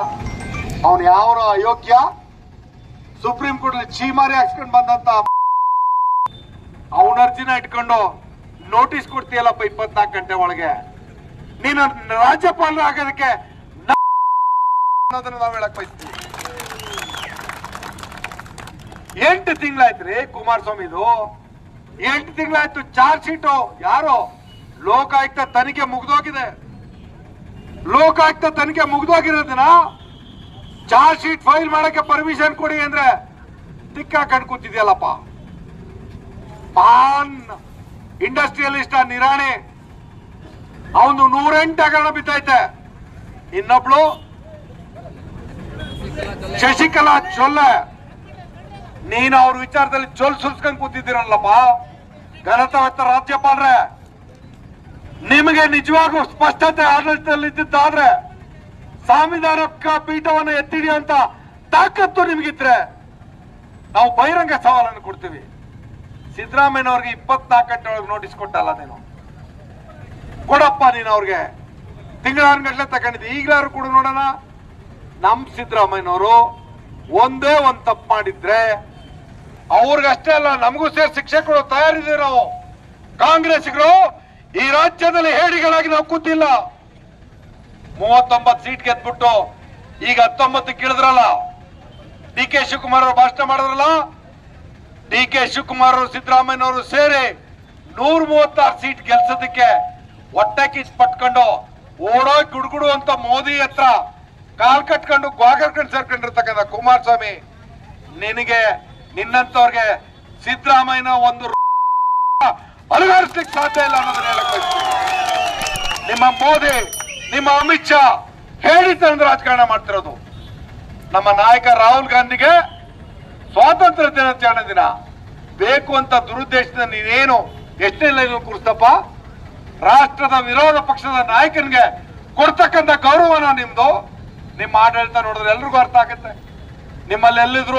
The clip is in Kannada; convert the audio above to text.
ಅವನು ಯಾವ ಅಯೋಗ್ಯ ಸುಪ್ರೀಂ ಕೋರ್ಟ್ ಚೀಮಾರಿ ಹಾಕ್ಸ್ಕೊಂಡು ಬಂದಂತ ಅವನ ಅರ್ಜಿನ ಇಟ್ಕೊಂಡು ನೋಟಿಸ್ ಕೊಡ್ತೀಯಲ್ಲಪ್ಪ 24 ಗಂಟೆ ಒಳಗೆ ನೀನು ರಾಜ್ಯಪಾಲರು ಆಗೋದಕ್ಕೆ ನಾವು ಹೇಳಕ್ ಬಯಸ್ತೀವಿ. 8 ತಿಂಗಳಾಯ್ತ್ರಿ ಕುಮಾರಸ್ವಾಮಿದು, 8 ತಿಂಗಳಾಯ್ತು. ಚಾರ್ಜ್ ಶೀಟು ಯಾರು ಲೋಕಾಯುಕ್ತ ತನಿಖೆ ಮುಗ್ದೋಗಿದೆ. ಲೋಕಾಯುಕ್ತ ತನಿಖೆ ಮುಗ್ದೋಗಿರೋದನ್ನ ಚಾರ್ಜ್ ಶೀಟ್ ಫೈಲ್ ಮಾಡಕ್ಕೆ ಪರ್ಮಿಷನ್ ಕೊಡಿ ಅಂದ್ರೆ ತಿಕ್ಕಾಕೊಂಡು ಕೂತಿದ್ಯಲ್ಲಪ್ಪ. ಪಾನ್ ಇಂಡಸ್ಟ್ರಿಯಲಿಸ್ಟ್ ನಿರಾಣಿ ಅವನು 108 ಹಗರಣ ಬಿದ್ದೈತೆ. ಇನ್ನೊಬ್ಳು ಶಶಿಕಲಾ ಚೊಲ್ಲೆ, ನೀನು ಅವ್ರ ವಿಚಾರದಲ್ಲಿ ಚೊಲ್ ಸುಲ್ಸ್ಕೊಂಡ್ ಕೂತಿದ್ದೀರಲ್ಲಪ್ಪ. ಘನತಾವತ್ತ ರಾಜ್ಯಪಾಲರೇ, ನಿಮಗೆ ನಿಜವಾಗೂ ಸ್ಪಷ್ಟತೆ ಆಡಳಿತದಲ್ಲಿದ್ದಾದ್ರೆ ಸಂವಿಧಾನಕ್ಕ ಪೀಠವನ್ನು ಎತ್ತಿಡಿಯುವಂತ ತಾಕತ್ತು ನಿಮಗಿದ್ರೆ ನಾವು ಬಹಿರಂಗ ಸವಾಲನ್ನು ಕೊಡ್ತೀವಿ. ಸಿದ್ದರಾಮಯ್ಯನವ್ರಿಗೆ 24 ಗಂಟೆ ಒಳಗೆ ನೋಟಿಸ್ ಕೊಟ್ಟಲ್ಲ, ನೀನು ಕೊಡಪ್ಪ. ನೀನು ಅವ್ರಿಗೆ ತಿಂಗಳಾರು ಗಂಟೆ ತಗೊಂಡಿದ್ದೆ, ಈಗಲಾರು ಕೂಡ ನೋಡೋಣ. ನಮ್ ಸಿದ್ದರಾಮಯ್ಯನವರು ಒಂದೇ ಒಂದ್ ತಪ್ಪು ಮಾಡಿದ್ರೆ ಅವ್ರಿಗಷ್ಟೇ ಅಲ್ಲ, ನಮಗೂ ಸೇರಿ ಶಿಕ್ಷೆ ಕೊಡೋ ತಯಾರಿದ್ದೀವಿ ನಾವು. ಕಾಂಗ್ರೆಸ್ಗಳು ಈ ರಾಜ್ಯದಲ್ಲಿ ಹೇಡಿಗಳಾಗಿ ನಾವು ಕೂತಿಲ್ಲ. 39 ಸೀಟ್ ಗೆದ್ಬಿಟ್ಟು ಈಗ 19 ಇಳಿದ್ರಲ್ಲ. ಡಿ ಕೆ ಶಿವಕುಮಾರ್ ಅವರು ಭಾಷಣ ಮಾಡಿದ್ರಲ್ಲ, ಡಿ ಕೆ ಶಿವಕುಮಾರ್ ಅವರು ಸಿದ್ದರಾಮಯ್ಯನವರು ಸೇರಿ 136 ಸೀಟ್ ಗೆಲ್ಸೋದಕ್ಕೆ ಹೊಟ್ಟೆ ಕಿಚ್ ಪಟ್ಕೊಂಡು ಓಡೋಗಿ ಗುಡುಗುಡು ಅಂತ ಮೋದಿ ಹತ್ರ ಕಾಲ್ ಕಟ್ಕೊಂಡು ಗ್ವಾಗರ್ಕೊಂಡು ಸೇರ್ಕೊಂಡಿರ್ತಕ್ಕಂಥ ಕುಮಾರಸ್ವಾಮಿ, ನಿನಗೆ ನಿನ್ನಂತವ್ರಿಗೆ ಸಿದ್ದರಾಮಯ್ಯನ ಒಂದು ಅಲುಗಾಡಿಸ್ಲಿಕ್ಕೆ ಸಾಧ್ಯ ಇಲ್ಲ ಅನ್ನೋದನ್ನ ಹೇಳಕ್ ಬಯಸ್ತೀನಿ. ನಿಮ್ಮ ಮೋದಿ, ನಿಮ್ಮ ಅಮಿತ್ ಶಾ ಹೇಳಿದ್ದಂದ್ರೆ ರಾಜಕಾರಣ ಮಾಡ್ತಿರೋದು. ನಮ್ಮ ನಾಯಕ ರಾಹುಲ್ ಗಾಂಧಿಗೆ ಸ್ವಾತಂತ್ರ್ಯ ದಿನಾಚರಣೆ ದಿನ ಬೇಕು ಅಂತ ದುರುದ್ದೇಶದಿಂದ ನೀನೇನು ಎಷ್ಟೇ ಲೈನ್ ಕೂರಿಸ್ತಪ್ಪ. ರಾಷ್ಟ್ರದ ವಿರೋಧ ಪಕ್ಷದ ನಾಯಕನಿಗೆ ಕೊಡ್ತಕ್ಕಂಥ ಗೌರವನ ನಿಮ್ದು. ನಿಮ್ಮ ಆಡಳಿತ ನೋಡಿದ್ರೆ ಎಲ್ರಿಗೂ ಅರ್ಥ ಆಗುತ್ತೆ. ನಿಮ್ಮಲ್ಲಿ ಎಲ್ಲಿದ್ರು